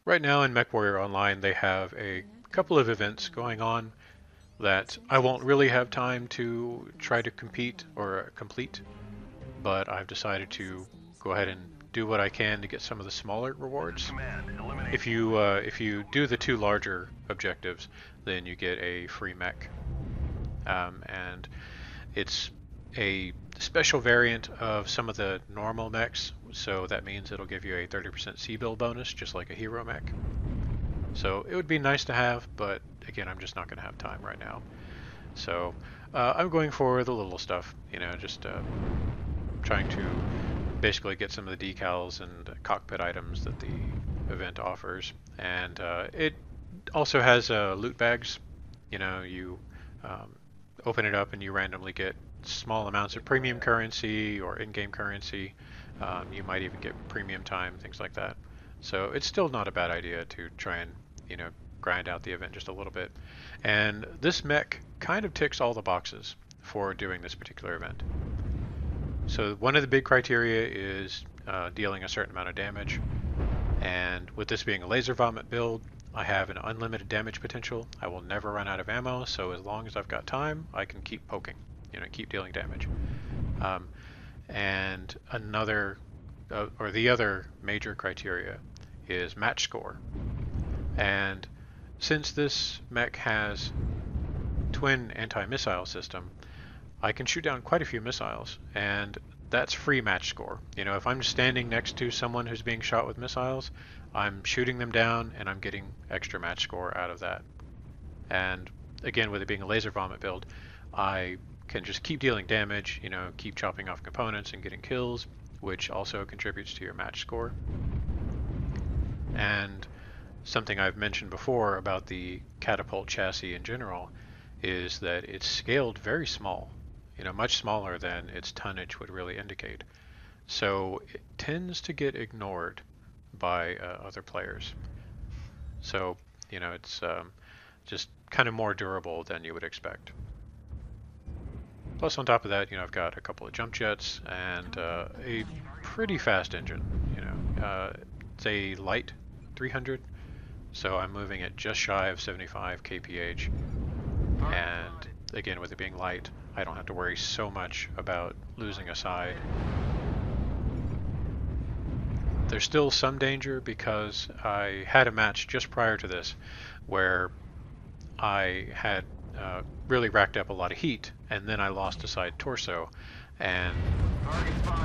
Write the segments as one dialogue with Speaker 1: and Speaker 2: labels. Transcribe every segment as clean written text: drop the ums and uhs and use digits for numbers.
Speaker 1: Right now in MechWarrior Online, they have a couple of events going on that I won't really have time to try to compete or complete, but I've decided to go ahead and do what I can to get some of the smaller rewards. If you do the two larger objectives, then you get a free mech, and it's a special variant of some of the normal mechs, so that means it'll give you a 30% C-bill bonus, just like a hero mech. So it would be nice to have, but again, I'm just not going to have time right now. So I'm going for the little stuff, just trying to basically get some of the decals and cockpit items that the event offers. And it also has loot bags. You open it up and you randomly get small amounts of premium currency or in-game currency. You might even get premium time, things like that. So it's still not a bad idea to try and, grind out the event just a little bit. And this mech kind of ticks all the boxes for doing this particular event. So one of the big criteria is dealing a certain amount of damage. And with this being a laser vomit build, I have an unlimited damage potential. I will never run out of ammo, so as long as I've got time, I can keep poking, keep dealing damage. And the other major criteria is match score. And since this mech has twin anti-missile system, I can shoot down quite a few missiles, and that's free match score. If I'm standing next to someone who's being shot with missiles, I'm shooting them down and I'm getting extra match score out of that. And again, with it being a laser vomit build, I can just keep dealing damage, keep chopping off components and getting kills, which also contributes to your match score. And something I've mentioned before about the Catapult chassis in general is that it's scaled very small, much smaller than its tonnage would really indicate. So it tends to get ignored by other players. So, it's just kind of more durable than you would expect. Plus, on top of that, I've got a couple of jump jets and a pretty fast engine. It's a light 300, so I'm moving at just shy of 75 kph. And again, with it being light, I don't have to worry so much about losing a side. There's still some danger because I had a match just prior to this where I had really racked up a lot of heat, and then I lost a side torso. And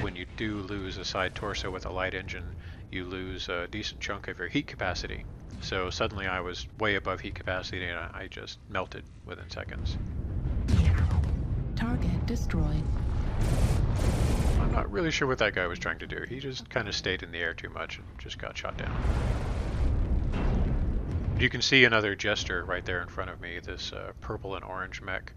Speaker 1: when you do lose a side torso with a light engine, you lose a decent chunk of your heat capacity. So suddenly I was way above heat capacity and I just melted within seconds.
Speaker 2: Target destroyed.
Speaker 1: I'm not really sure what that guy was trying to do. He just kind of stayed in the air too much and just got shot down. You can see another Jester right there in front of me, this purple and orange mech.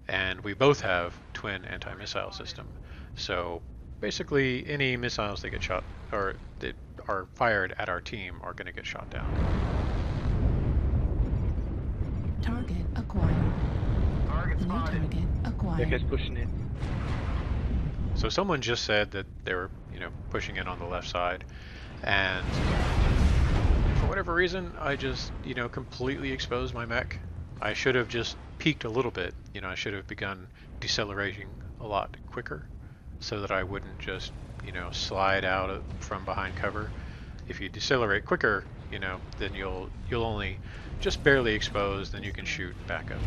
Speaker 1: And we both have twin anti-missile system. So basically any missiles that get shot or that are fired at our team are going to get shot down.
Speaker 2: Target acquired. New target acquired.
Speaker 3: That guy's pushing it.
Speaker 1: So someone just said that they were, pushing in on the left side, and for whatever reason, I just, completely exposed my mech. I should have just peaked a little bit. I should have begun decelerating a lot quicker, so that I wouldn't just, slide out from behind cover. If you decelerate quicker, then you'll only just barely expose, then you can shoot back up.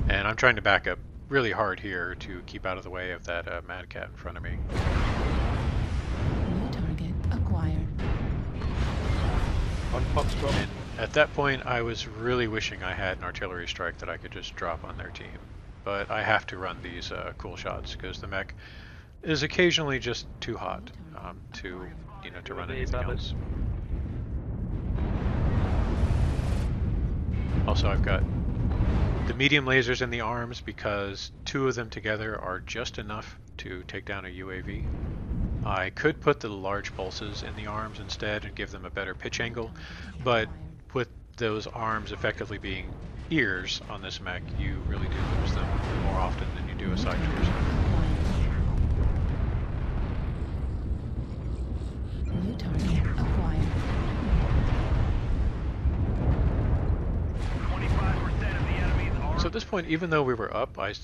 Speaker 1: And I'm trying to back up really hard here to keep out of the way of that Mad Cat in front of me.
Speaker 2: New target acquired.
Speaker 3: On Foxtrot.
Speaker 1: And at that point, I was really wishing I had an artillery strike that I could just drop on their team. But I have to run these cool shots because the mech is occasionally just too hot to run anything else. Also, I've got the medium lasers in the arms because two of them together are just enough to take down a UAV. I could put the large pulses in the arms instead and give them a better pitch angle, but with those arms effectively being ears on this mech, you really do lose them more often than you do a side torso.
Speaker 2: New target
Speaker 1: at this point, even though we were up, I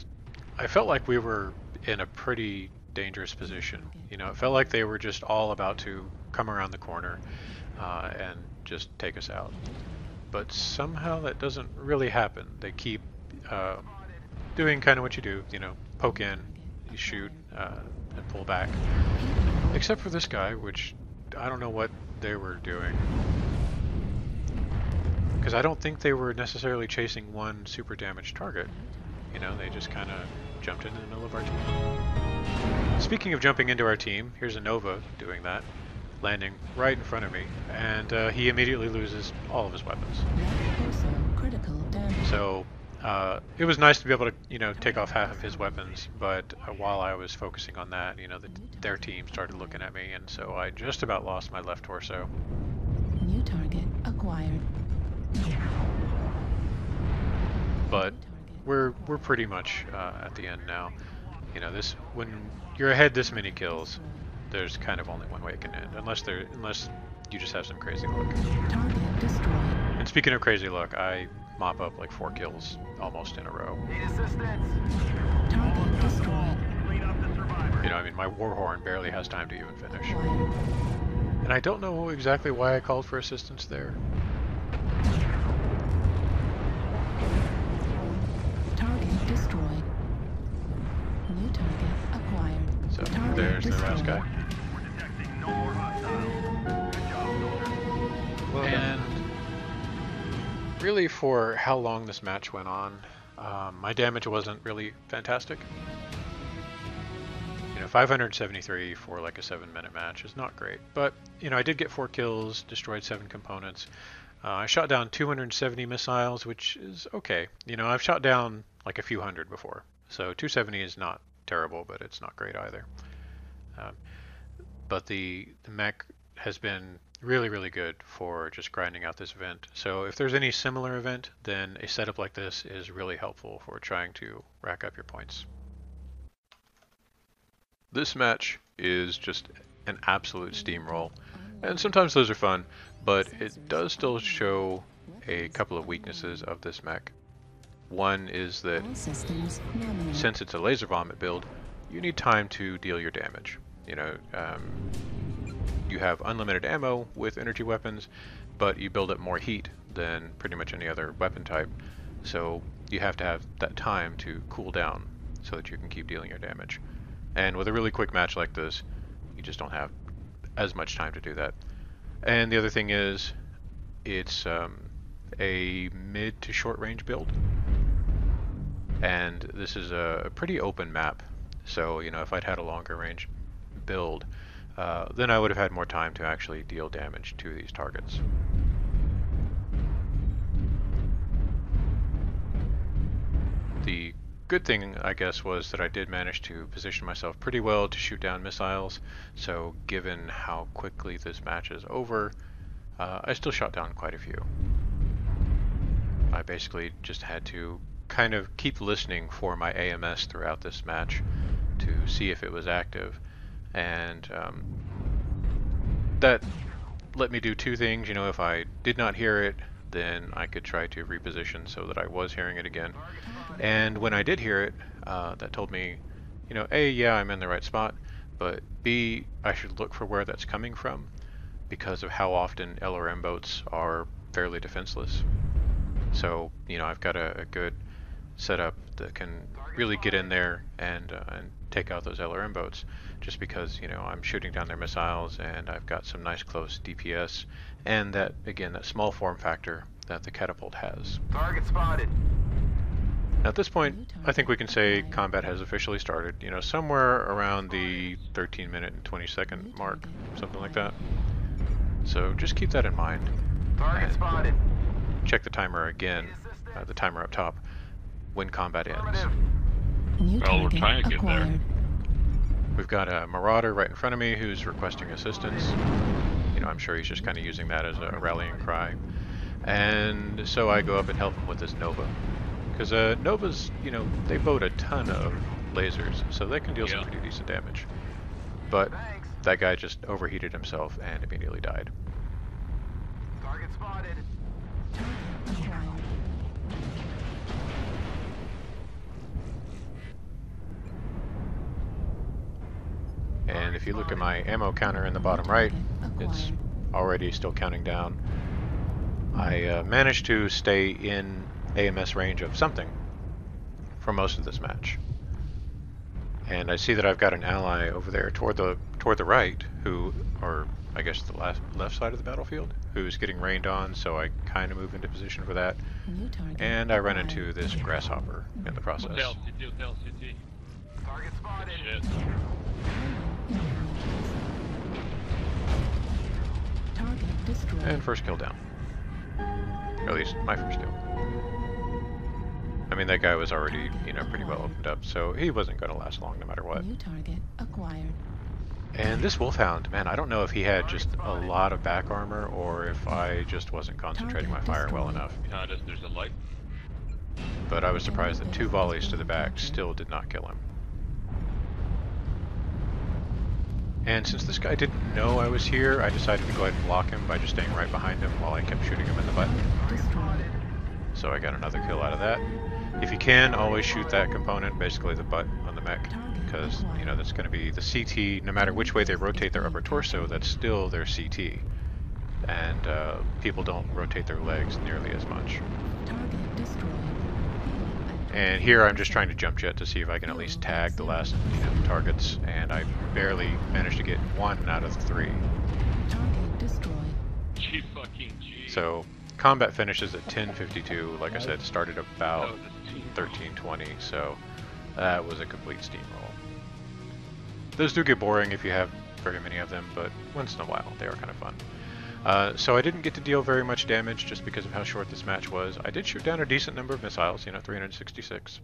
Speaker 1: felt like we were in a pretty dangerous position. You know, it felt like they were just all about to come around the corner and just take us out. But somehow that doesn't really happen. They keep doing kind of what you do, you know, poke in, you shoot, and pull back. Except for this guy, which I don't know what they were doing. Because I don't think they were necessarily chasing one super damaged target. You know, they just kind of jumped into the middle of our team. Speaking of jumping into our team, here's a Nova doing that, landing right in front of me, and he immediately loses all of his weapons. So it was nice to be able to, you know, take off half of his weapons, but while I was focusing on that, you know, their team started looking at me, and so I just about lost my left torso.
Speaker 2: New target acquired.
Speaker 1: But we're pretty much at the end now. You know, when you're ahead this many kills, there's kind of only one way it can end, unless you just have some crazy luck.
Speaker 2: Target destroyed.
Speaker 1: And speaking of crazy luck, I mop up like 4 kills almost in a row.
Speaker 3: Need assistance.
Speaker 2: Target destroyed.
Speaker 1: You know, I mean, my Warhorn barely has time to even finish.
Speaker 2: Acquired.
Speaker 1: And I don't know exactly why I called for assistance there.
Speaker 2: Target destroyed. New target acquired.
Speaker 1: So
Speaker 2: Target
Speaker 1: there's the last guy. And really, for how long this match went on, my damage wasn't really fantastic. You know, 573 for like a 7-minute match is not great, but you know, I did get 4 kills, destroyed 7 components. I shot down 270 missiles, which is okay. You know, I've shot down like a few hundred before, so 270 is not terrible, but it's not great either. But the mech has been really, really good for just grinding out this event. So if there's any similar event, then a setup like this is really helpful for trying to rack up your points. This match is just an absolute steamroll, and sometimes those are fun, but it does still show a couple of weaknesses of this mech. One is that
Speaker 2: All systems nominal.
Speaker 1: since it's a laser vomit build, you need time to deal your damage. You know, you have unlimited ammo with energy weapons, but you build up more heat than pretty much any other weapon type, so you have to have that time to cool down so that you can keep dealing your damage. And with a really quick match like this, you just don't have as much time to do that. And the other thing is, it's a mid to short range build, and this is a pretty open map, so you know, if I'd had a longer range build, then I would have had more time to actually deal damage to these targets. The good thing, I guess, was that I did manage to position myself pretty well to shoot down missiles, so given how quickly this match is over, I still shot down quite a few. I basically just had to kind of keep listening for my AMS throughout this match to see if it was active, and that let me do two things. You know, if I did not hear it, then I could try to reposition so that I was hearing it again. And when I did hear it, that told me, you know, A, yeah, I'm in the right spot, but B, I should look for where that's coming from because of how often LRM boats are fairly defenseless. So, you know, I've got a good setup that can really get in there and take out those LRM boats, just because, you know, I'm shooting down their missiles and I've got some nice close DPS and that, again, that small form factor that the Catapult has.
Speaker 3: Target spotted.
Speaker 1: At this point, I think we can say combat has officially started, you know, somewhere around the 13-minute and 20-second mark, something like that. So just keep that in mind.
Speaker 3: Target spotted.
Speaker 1: Check the timer again, the timer up top, when combat ends.
Speaker 2: New
Speaker 4: Well, we're
Speaker 2: target
Speaker 4: trying to get there.
Speaker 2: acquired.
Speaker 1: We've got a Marauder right in front of me who's requesting assistance. You know, I'm sure he's just kind of using that as a rallying cry. And so I go up and help him with this Nova. Because Novas, you know, they vote a ton of lasers, so they can deal some pretty decent damage. But that guy just overheated himself and immediately died.
Speaker 3: Target spotted.
Speaker 2: Acquired.
Speaker 1: if you look at my ammo counter in the bottom right, it's already still counting down. I managed to stay in AMS range of something for most of this match. And I see that I've got an ally over there toward the right, who, or I guess the left side of the battlefield, who's getting rained on, so I kind of move into position for that. And I run into this grasshopper in the process.
Speaker 4: Hotel city.
Speaker 3: Target spotted.
Speaker 4: Shit.
Speaker 2: Target destroyed.
Speaker 1: And first kill down. Or at least my first kill. I mean, that guy was already, you know, pretty well opened up, so he wasn't going to last long no matter what.
Speaker 2: New target acquired.
Speaker 1: And this Wolfhound, man, I don't know if he had just a lot of back armor or if I just wasn't concentrating my fire well enough.
Speaker 4: Behind us, there's a light.
Speaker 1: But I was surprised that 2 volleys to the back still did not kill him. And since this guy didn't know I was here, I decided to go ahead and block him by just staying right behind him while I kept shooting him in the butt.
Speaker 2: Destroyed.
Speaker 1: So I got another kill out of that. If you can, always shoot that component, basically the butt on the mech, because, you know, that's going to be the CT, no matter which way they rotate their upper torso, that's still their CT. And people don't rotate their legs nearly as much.
Speaker 2: Target destroyed.
Speaker 1: And here I'm just trying to jump jet to see if I can at least tag the last, you know, targets, and I barely managed to get 1 out of 3.
Speaker 2: Target destroyed.
Speaker 4: G fucking G.
Speaker 1: So combat finishes at 10:52. Like I said, started about 13:20, so that was a complete steamroll. Those do get boring if you have very many of them, but once in a while they are kind of fun. So I didn't get to deal very much damage just because of how short this match was. I did shoot down a decent number of missiles, you know, 366.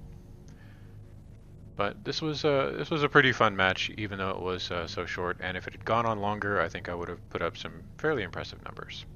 Speaker 1: But this was a pretty fun match, even though it was so short. And if it had gone on longer, I think I would have put up some fairly impressive numbers.